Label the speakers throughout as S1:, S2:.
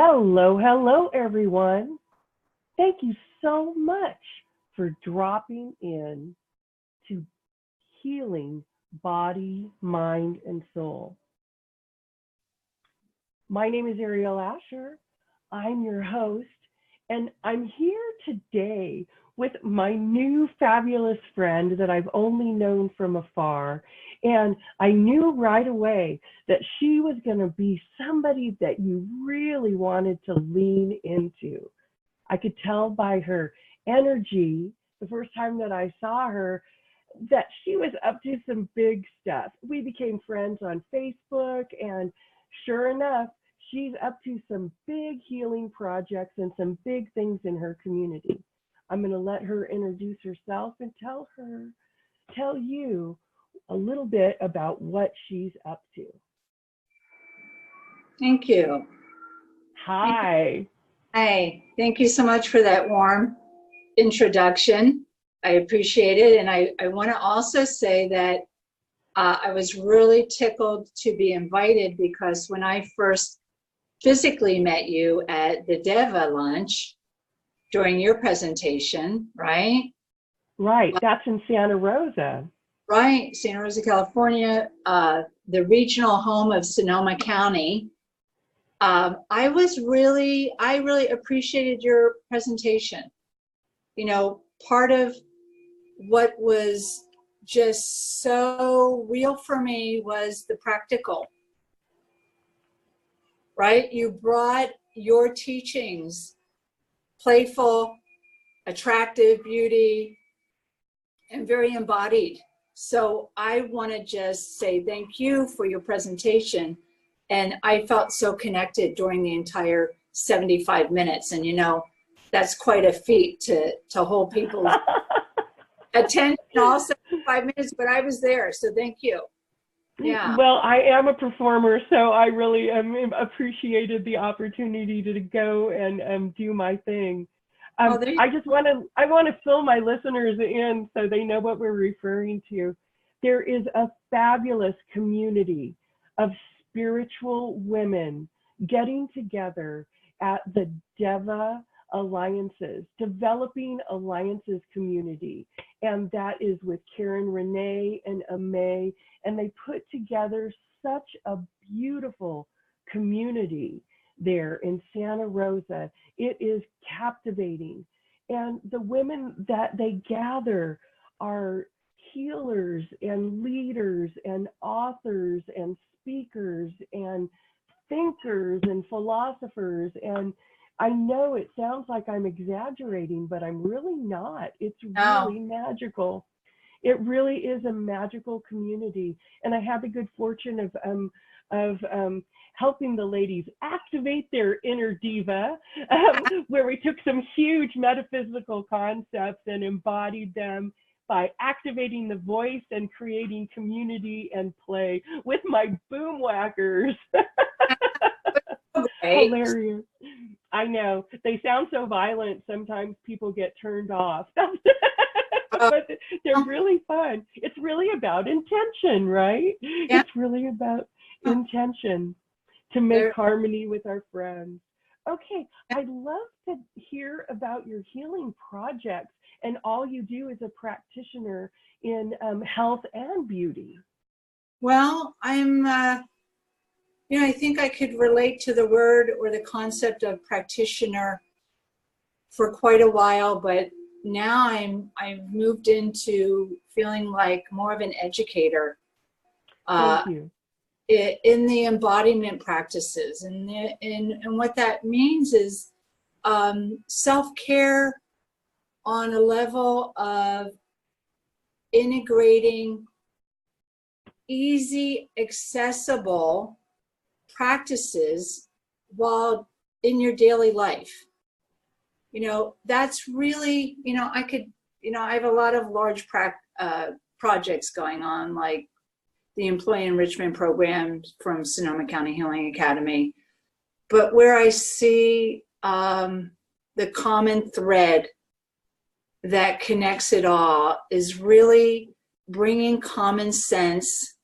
S1: Hello, hello, everyone. Thank you so much for dropping in to Healing Body, Mind, and Soul. My name is Aeriol Asher. I'm your host, and I'm here today with my new fabulous friend that I've only known from afar. And I knew right away that she was going to be somebody that you really wanted to lean into. I could tell by her energy the first time that I saw her that she was up to some big stuff. We became friends on Facebook, and sure enough, she's up to some big healing projects and some big things in her community. I'm going to let her introduce herself and tell you a little bit about what she's up to.
S2: Thank you.
S1: Hi.
S2: Hi. Thank you so much for that warm introduction. I appreciate it. And I want to also say that I was really tickled to be invited, because when I first physically met you at the DEVA lunch during your presentation, right?
S1: Right. That's in Santa Rosa.
S2: Right. Santa Rosa, California, the regional home of Sonoma County. I really appreciated your presentation. You know, part of what was just so real for me was the practical, right? You brought your teachings, playful, attractive, beauty, and very embodied. So I want to just say thank you for your presentation. And I felt so connected during the entire 75 minutes. And you know, that's quite a feat to hold people's attention all 75 minutes, but I was there. So thank you. Yeah.
S1: Well, I am a performer, so I really appreciated the opportunity to go and do my thing. I want to fill my listeners in so they know what we're referring to. There is a fabulous community of spiritual women getting together at the DEVA Alliances, Developing Alliances community. And that is with Karen Renee and Amay. And they put together such a beautiful community there in Santa Rosa. It is captivating. And the women that they gather are healers and leaders and authors and speakers and thinkers and philosophers. And I know it sounds like I'm exaggerating, but I'm really not. It's really magical. It really is a magical community. And I had the good fortune of helping the ladies activate their inner diva, where we took some huge metaphysical concepts and embodied them by activating the voice and creating community and play with my boom whackers. Hilarious. I know. They sound so violent, sometimes people get turned off. But they're really fun. It's really about intention, right? Yeah. It's really about intention to make harmony with our friends. Okay, I'd love to hear about your healing projects and all you do as a practitioner in health and beauty.
S2: Well, I'm, I think I could relate to the word or the concept of practitioner for quite a while, but now I've moved into feeling like more of an educator.
S1: Thank you.
S2: In the embodiment practices, and what that means is self-care on a level of integrating easy, accessible practices while in your daily life. You know, that's really, I have a lot of large projects going on, like the Employee Enrichment Program from Sonoma County Healing Academy. But where I see the common thread that connects it all is really bringing common sense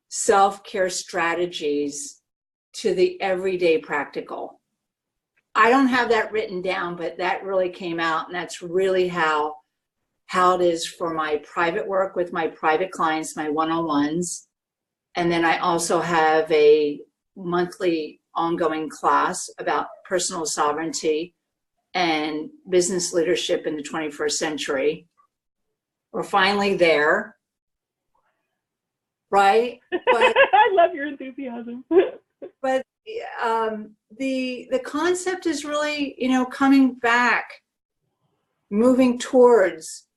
S2: self-care strategies to the everyday practical. I don't have that written down, but that really came out, and that's really how it is for my private work with my private clients, my one-on-ones. And then I also have a monthly ongoing class about personal sovereignty and business leadership in the 21st century. We're finally there, right? But
S1: I love your enthusiasm.
S2: But the concept is really, coming back, moving towards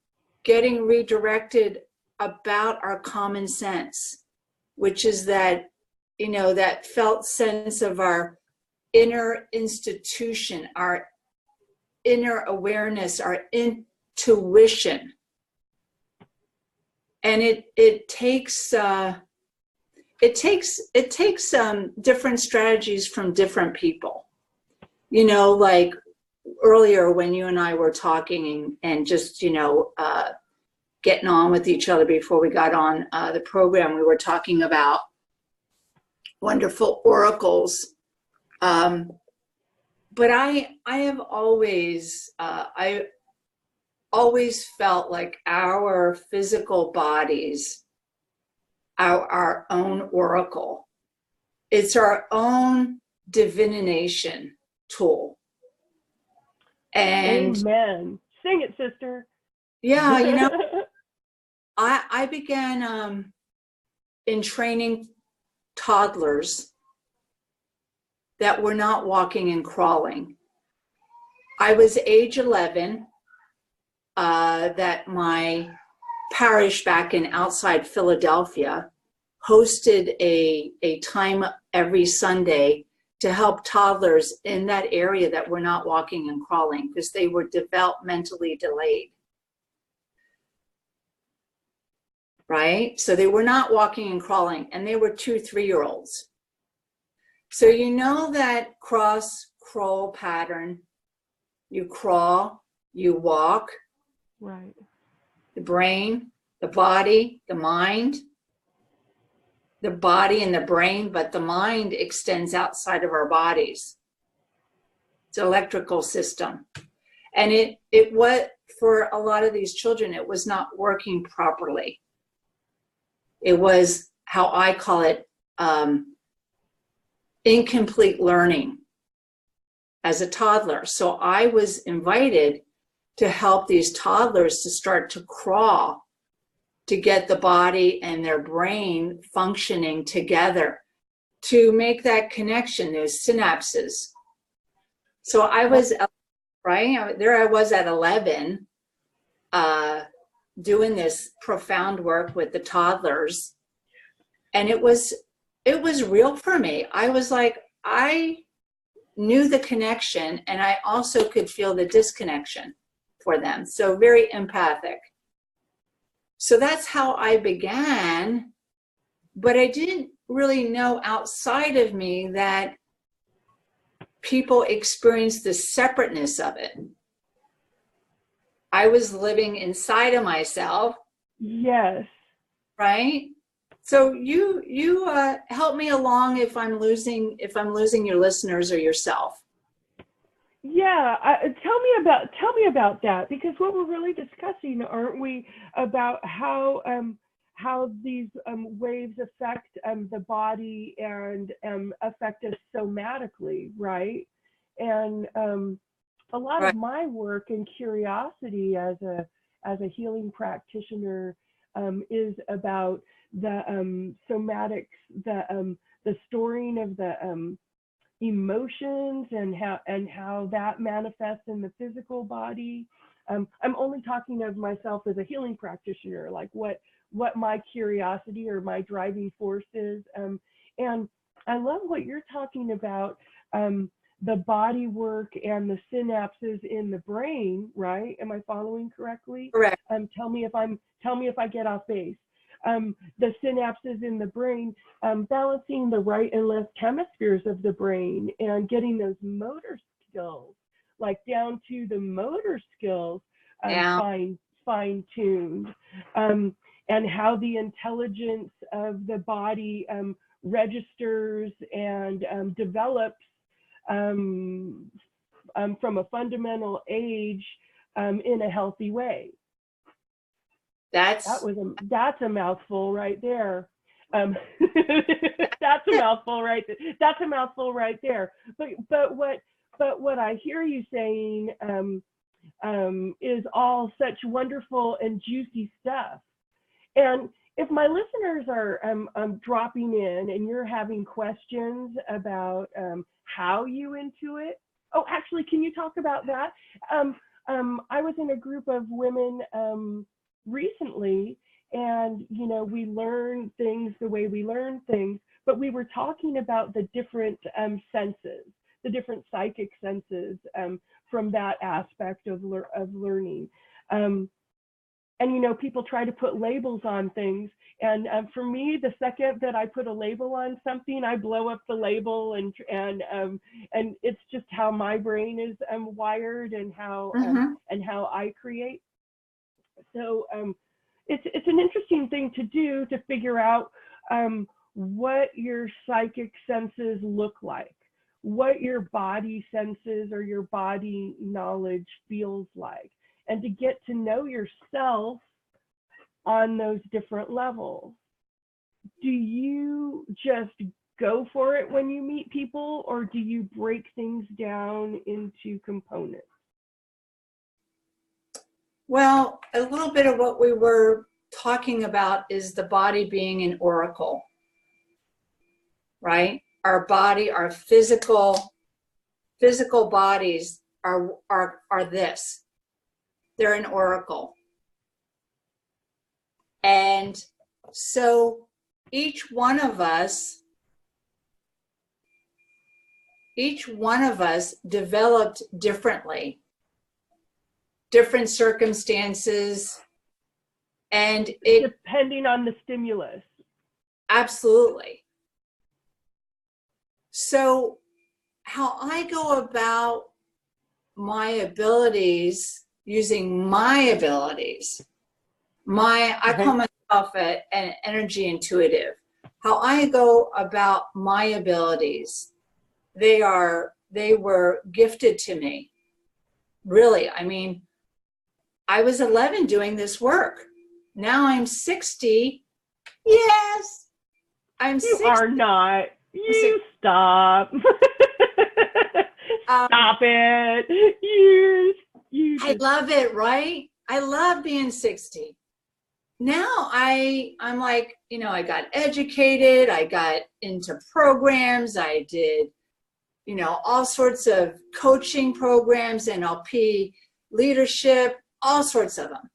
S2: getting redirected about our common sense, which is that, that felt sense of our inner institution, our inner awareness, our intuition. And it takes different strategies from different people. Like earlier when you and I were talking and just, getting on with each other before we got on the program, we were talking about wonderful oracles. But I have always, I always felt like our physical bodies, our own oracle. It's our own divination tool. And
S1: amen. Sing it, sister.
S2: Yeah, I began in training toddlers that were not walking and crawling. I was age 11 that my parish back in outside Philadelphia hosted a time every Sunday to help toddlers in that area that were not walking and crawling because they were developmentally delayed. Right? So they were not walking and crawling, and they were 2-3-year-olds. So that cross-crawl pattern, you crawl, you walk.
S1: Right.
S2: The brain, the body, the mind, the body and the brain, but the mind extends outside of our bodies. It's an electrical system. And it was, for a lot of these children, it was not working properly. It was, how I call it, incomplete learning as a toddler. So I was invited to help these toddlers to start to crawl, to get the body and their brain functioning together, to make that connection, those synapses. So I was, right, there I was at 11, doing this profound work with the toddlers. And it was real for me. I was like, I knew the connection, and I also could feel the disconnection for them. So very empathic. So that's how I began, but I didn't really know outside of me that people experience the separateness of it. I was living inside of myself.
S1: Yes.
S2: Right? So you help me along if I'm losing your listeners or yourself.
S1: Yeah, tell me about that, because what we're really discussing, aren't we, about how these waves affect the body and affect us somatically, right? And a lot
S2: Right.
S1: of my work and curiosity as a healing practitioner is about the somatics, the storing of the emotions and how that manifests in the physical body. I'm only talking of myself as a healing practitioner, like what my curiosity or my driving force is. And I love what you're talking about, the body work and the synapses in the brain, right? Am I following correctly?
S2: Correct.
S1: Tell me if I get off base. The synapses in the brain, balancing the right and left hemispheres of the brain and getting those motor skills, like down to the motor skills, fine-tuned, and how the intelligence of the body registers and develops from a fundamental age in a healthy way. That's a mouthful right there. That's a mouthful right there. That's a mouthful right there. But what I hear you saying is all such wonderful and juicy stuff. And if my listeners are dropping in and you're having questions about how you intuit, oh, actually, can you talk about that? I was in a group of women recently, and we learn things the way we learn things, but we were talking about the different senses, the different psychic senses from that aspect of learning. And people try to put labels on things, and for me, the second that I put a label on something, I blow up the label, and it's just how my brain is wired, and how I create. So it's an interesting thing to do, to figure out what your psychic senses look like, what your body senses or your body knowledge feels like, and to get to know yourself on those different levels. Do you just go for it when you meet people, or do you break things down into components?
S2: Well, a little bit of what we were talking about is the body being an oracle, right? Our body, our physical bodies are this. They're an oracle. And so each one of us developed differently, different circumstances, and
S1: depending on the stimulus.
S2: Absolutely. So how I go about my abilities, using my abilities, I call myself an energy intuitive. How I go about my abilities, they were gifted to me. Really, I mean, I was 11 doing this work. Now I'm 60. Yes, I'm 60.
S1: You are not. You stop. Stop it. You
S2: I love it, right? I love being 60. Now I'm like, I got educated, I got into programs, I did, all sorts of coaching programs, NLP, leadership, all sorts of them.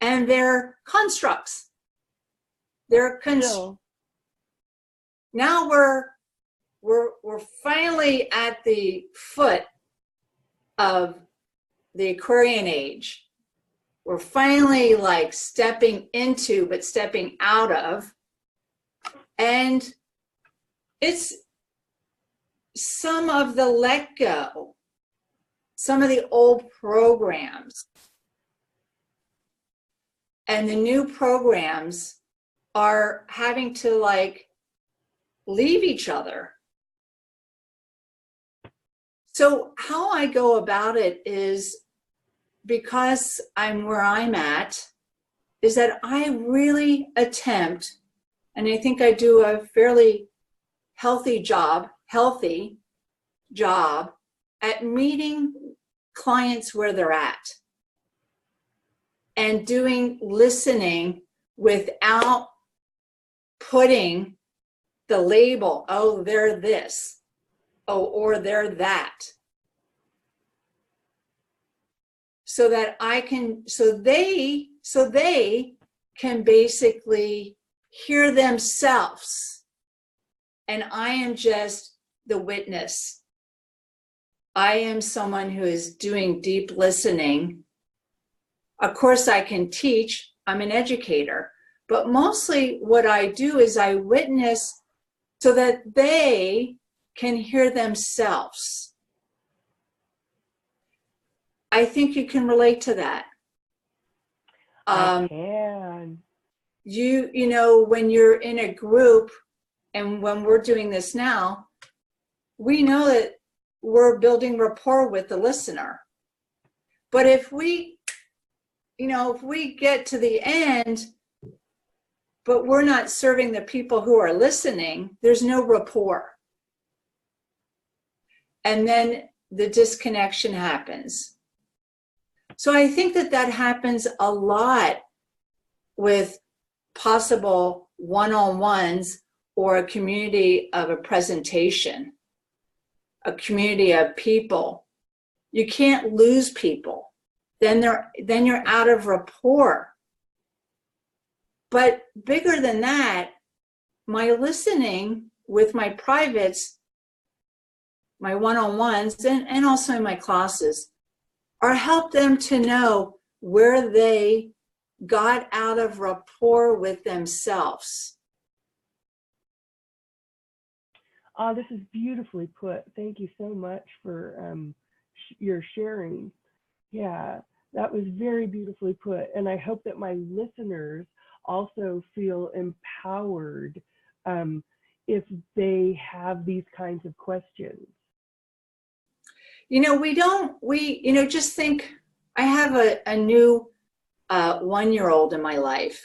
S2: And they're constructs. Now we're finally at the foot of the Aquarian age. We're finally like stepping into, but stepping out of. And it's some of the let go, some of the old programs. And the new programs are having to like leave each other. So how I go about it is, because I'm where I'm at, is that I really attempt, and I think I do a fairly healthy job at meeting clients where they're at and doing listening without putting the label, oh, they're this, oh, or they're that. So that they can basically hear themselves. And I am just the witness. I am someone who is doing deep listening. Of course, I can teach. I'm an educator. But mostly what I do is I witness so that they can hear themselves. I think you can relate to that.
S1: I can.
S2: You know, when you're in a group And when we're doing this now, we know that we're building rapport with the listener. But if we, if we get to the end, but we're not serving the people who are listening, there's no rapport. And then the disconnection happens. So I think that happens a lot with possible one-on-ones or a community of a presentation, a community of people. You can't lose people. Then you're out of rapport. But bigger than that, my listening with my privates, my one-on-ones, and also in my classes, are help them to know where they got out of rapport with themselves.
S1: Oh, this is beautifully put. Thank you so much for your sharing. Yeah, that was very beautifully put. And I hope that my listeners also feel empowered if they have these kinds of questions.
S2: Just think, I have a new 1-year-old in my life,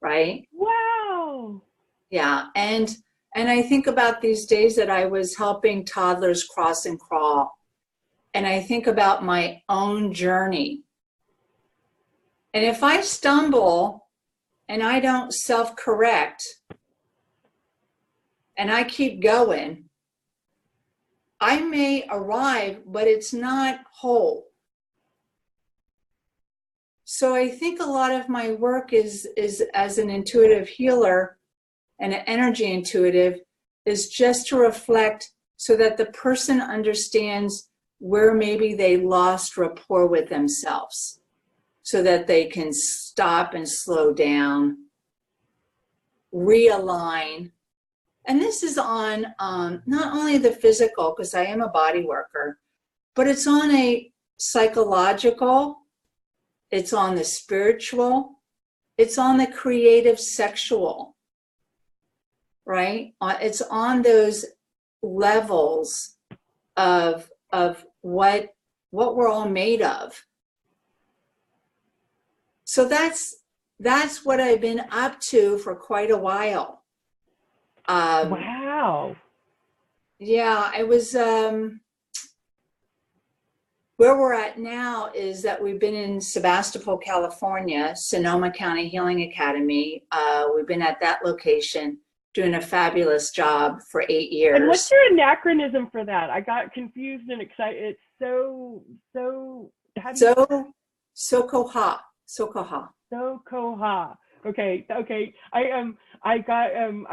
S2: right?
S1: Wow.
S2: Yeah, and I think about these days that I was helping toddlers cross and crawl. And I think about my own journey. And if I stumble and I don't self-correct and I keep going, I may arrive, but it's not whole. So I think a lot of my work is as an intuitive healer and an energy intuitive is just to reflect so that the person understands where maybe they lost rapport with themselves so that they can stop and slow down, realign. And this is on not only the physical, because I am a body worker, but it's on a psychological, it's on the spiritual, it's on the creative sexual, right? It's on those levels of what we're all made of. So that's what I've been up to for quite a while.
S1: Wow.
S2: Yeah, I was, where we're at now is that we've been in Sebastopol, California, Sonoma County Healing Academy. We've been at that location doing a fabulous job for 8 years.
S1: And what's your anachronism for that? I got confused and excited. It's
S2: Sokoha.
S1: Sokoha. Okay. I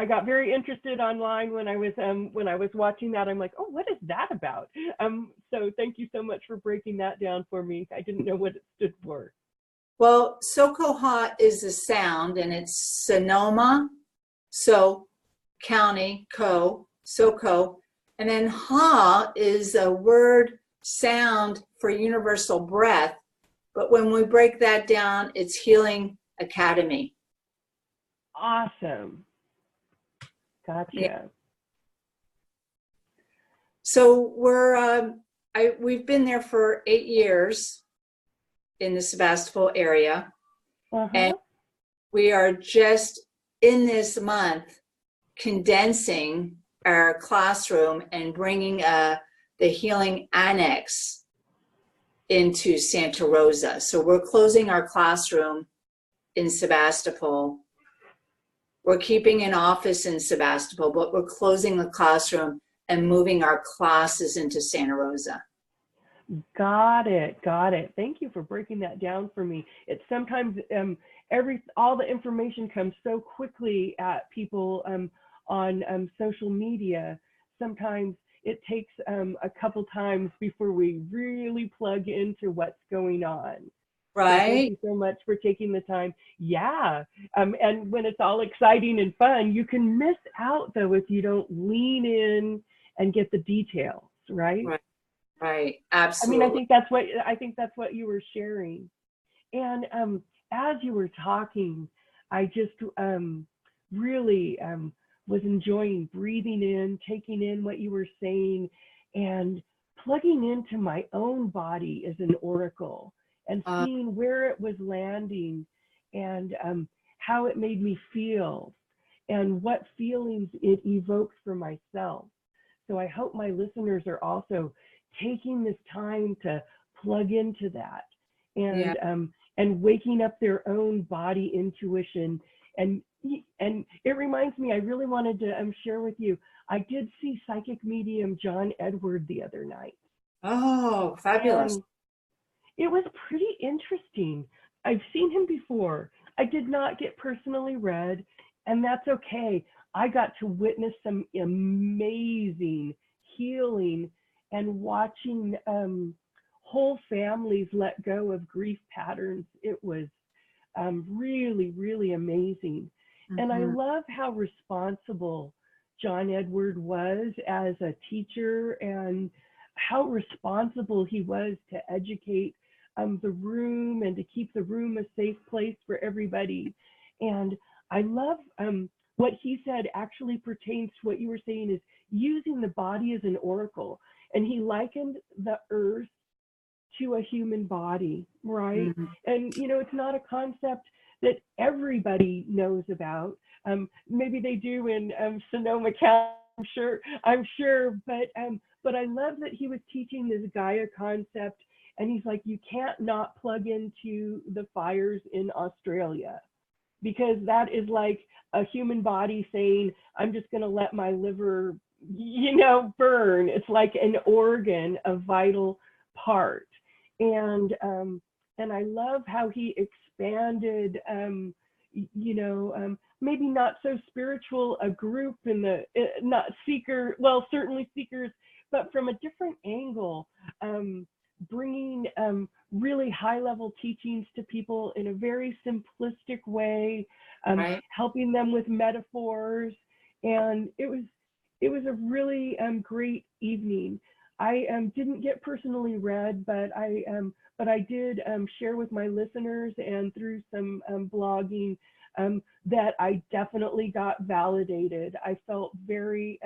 S1: got very interested online when I was watching that. I'm like, oh, what is that about? So thank you so much for breaking that down for me. I didn't know what it stood for.
S2: Well, Sokoha is the sound, and it's Sonoma, so county, Soko, and then Ha is a word sound for universal breath. But when we break that down, it's Healing Academy.
S1: Awesome. Gotcha.
S2: Yeah. So we've been there for 8 years in the Sebastopol area. And we are just in this month condensing our classroom and bringing the healing annex into Santa Rosa. So we're closing our classroom in Sebastopol. We're keeping an office in Sebastopol, but we're closing the classroom and moving our classes into Santa Rosa.
S1: Got it. Thank you for breaking that down for me. It's sometimes all the information comes so quickly at people on social media. Sometimes it takes a couple times before we really plug into what's going on.
S2: Right.
S1: So thank you so much for taking the time. Yeah. And when it's all exciting and fun, you can miss out though if you don't lean in and get the details, right?
S2: Right. Absolutely.
S1: I mean, I think that's what you were sharing. And as you were talking, I just really was enjoying breathing in, taking in what you were saying, and plugging into my own body as an oracle and seeing where it was landing and how it made me feel and what feelings it evoked for myself. So I hope my listeners are also taking this time to plug into that and waking up their own body intuition. And it reminds me, I really wanted to share with you, I did see psychic medium John Edward the other night.
S2: Oh, fabulous.
S1: And it was pretty interesting. I've seen him before. I did not get personally read, and that's okay. I got to witness some amazing healing and watching whole families let go of grief patterns. It was really, really amazing. And I love how responsible John Edward was as a teacher and how responsible he was to educate the room and to keep the room a safe place for everybody. And I love what he said actually pertains to what you were saying, is using the body as an oracle. And he likened the earth to a human body, right? And, you know, it's not a concept that everybody knows about. Maybe they do in Sonoma County, I'm sure, but I love that he was teaching this Gaia concept, and he's like, you can't not plug into the fires in Australia, because that is like a human body saying, I'm just going to let my liver, you know, burn. It's like an organ, a vital part. And I love how he expanded, you know, maybe not so spiritual a group in the, not seeker, well, certainly seekers, but from a different angle, bringing really high level teachings to people in a very simplistic way, helping them with metaphors. And it was a really great evening. I didn't get personally read, but I did share with my listeners and through some blogging that I definitely got validated. I felt very,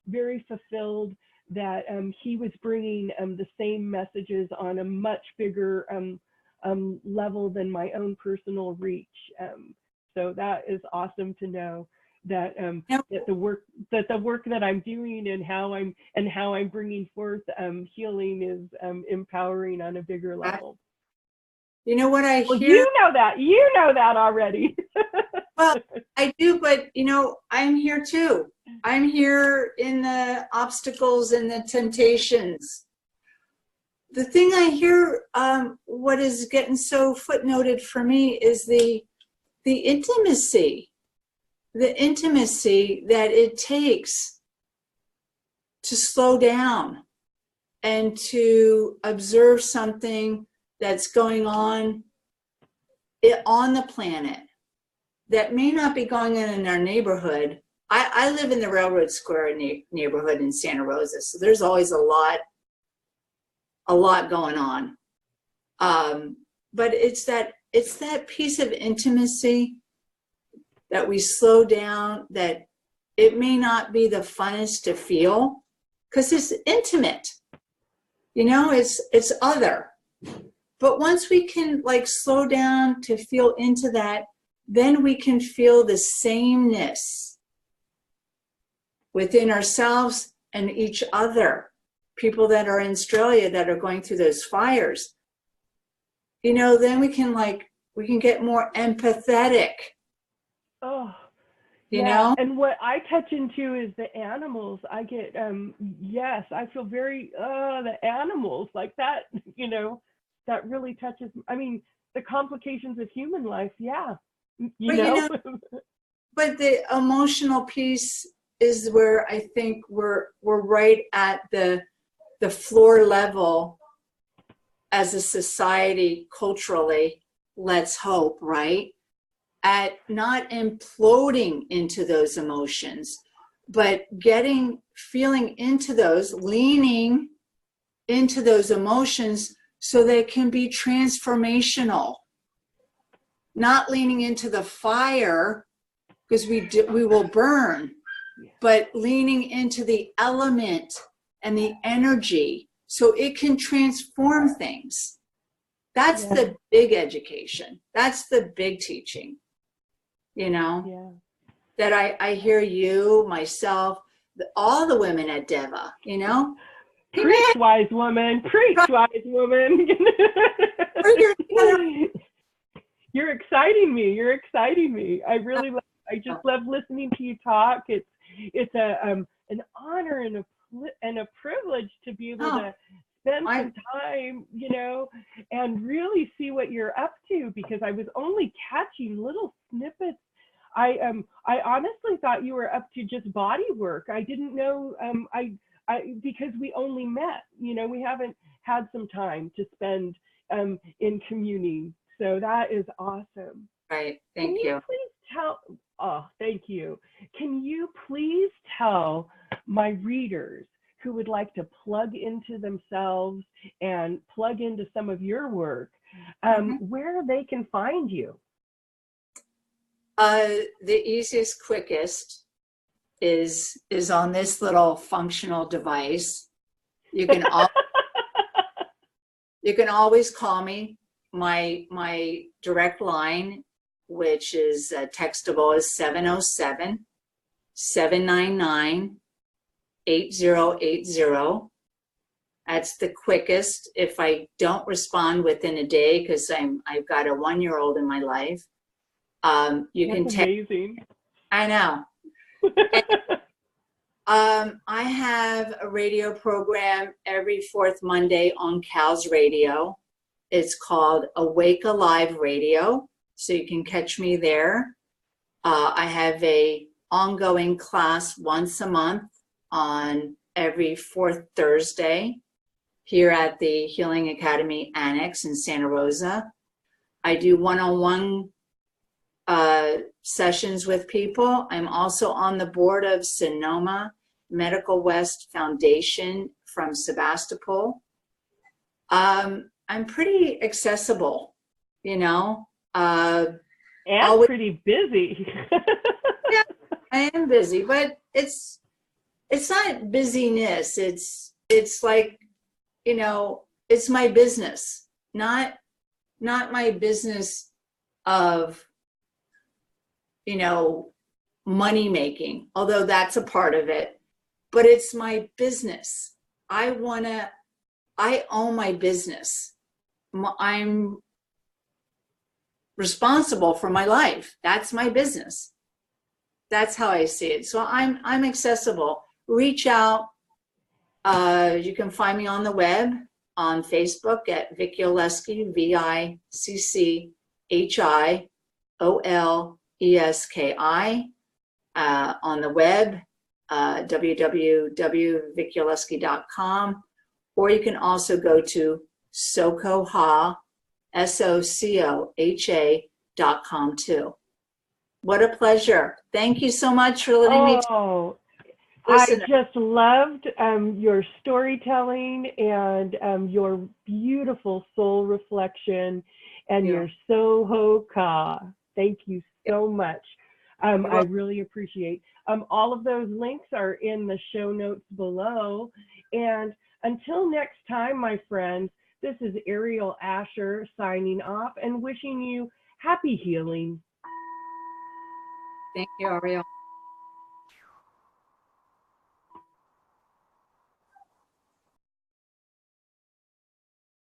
S1: very fulfilled that he was bringing the same messages on a much bigger level than my own personal reach. So that is awesome to know that that the work that I'm doing and how I'm bringing forth healing is empowering on a bigger level.
S2: You know what I hear?
S1: Well, you know that already.
S2: Well, I do, but you know, I'm here too. I'm here in the obstacles and the temptations. The thing I hear, what is getting so footnoted for me is the intimacy. The intimacy that it takes to slow down and to observe something that's going on the planet that may not be going on in our neighborhood. I live in the Railroad Square neighborhood in Santa Rosa, so there's always a lot going on. But it's that piece of intimacy that we slow down, that it may not be the funnest to feel because it's intimate, you know, it's other. But once we can like slow down to feel into that, then we can feel the sameness within ourselves and each other. People that are in Australia that are going through those fires, you know, then we can get more empathetic.
S1: Oh,
S2: you know?
S1: And what I touch into is the animals. I get, yes, I feel very, the animals like that, you know, that really touches, I mean, the complications of human life. Yeah. You know?
S2: But the emotional piece is where I think we're right at the floor level as a society culturally, let's hope, right? At not imploding into those emotions, but feeling into those, leaning into those emotions so they can be transformational. Not leaning into the fire because we will burn, but leaning into the element and the energy so it can transform things. That's the big education. That's the big teaching, you know, that I hear you, myself, all the women at Deva, you know.
S1: Preach, wise woman. Preach, wise woman. You're exciting me. You're exciting me. I really love, I just love listening to you talk. It's an honor and a privilege to be able to spend some time, you know, and really see what you're up to, because I was only catching little snippets. I honestly thought you were up to just body work. I didn't know, because we only met, you know, we haven't had some time to spend in communing. So that is awesome.
S2: Right. Thank you.
S1: Please tell, oh, thank you. Can you please tell my readers who would like to plug into themselves and plug into some of your work, where they can find you?
S2: The easiest, quickest is on this little functional device. You can you can always call me. My direct line, which is textable, is 707-799-8080. That's the quickest. If I don't respond within a day, because I've got a 1-year-old in my life, you can text.
S1: Amazing.
S2: I know. I have a radio program every fourth Monday on Cal's Radio. It's called Awake Alive Radio, so you can catch me there. I have a ongoing class once a month on every fourth Thursday here at the Healing Academy Annex in Santa Rosa. I do one-on-one sessions with people. I'm also on the board of Sonoma Medical West Foundation from Sebastopol. I'm pretty accessible, you know.
S1: And pretty busy.
S2: Yeah, I am busy, but it's not busyness. It's like, you know, it's my business, not my business of, you know, money making, although that's a part of it, but it's my business. I own my business. I'm responsible for my life. That's my business. That's how I see it. So I'm accessible. Reach out. You can find me on the web, on Facebook at Vicchi Oleski, VicchiOleski, on the web, www.vicchioleski.com, or you can also go to Socoha, SOCOHA.com too. What a pleasure. Thank you so much for letting me.
S1: I just loved your storytelling and your beautiful soul reflection and your Soho Ka. Thank you so much. I really appreciate. All of those links are in the show notes below. And until next time, my friends, this is Aeriol Asher signing off and wishing you happy healing.
S2: Thank you, Aeriol.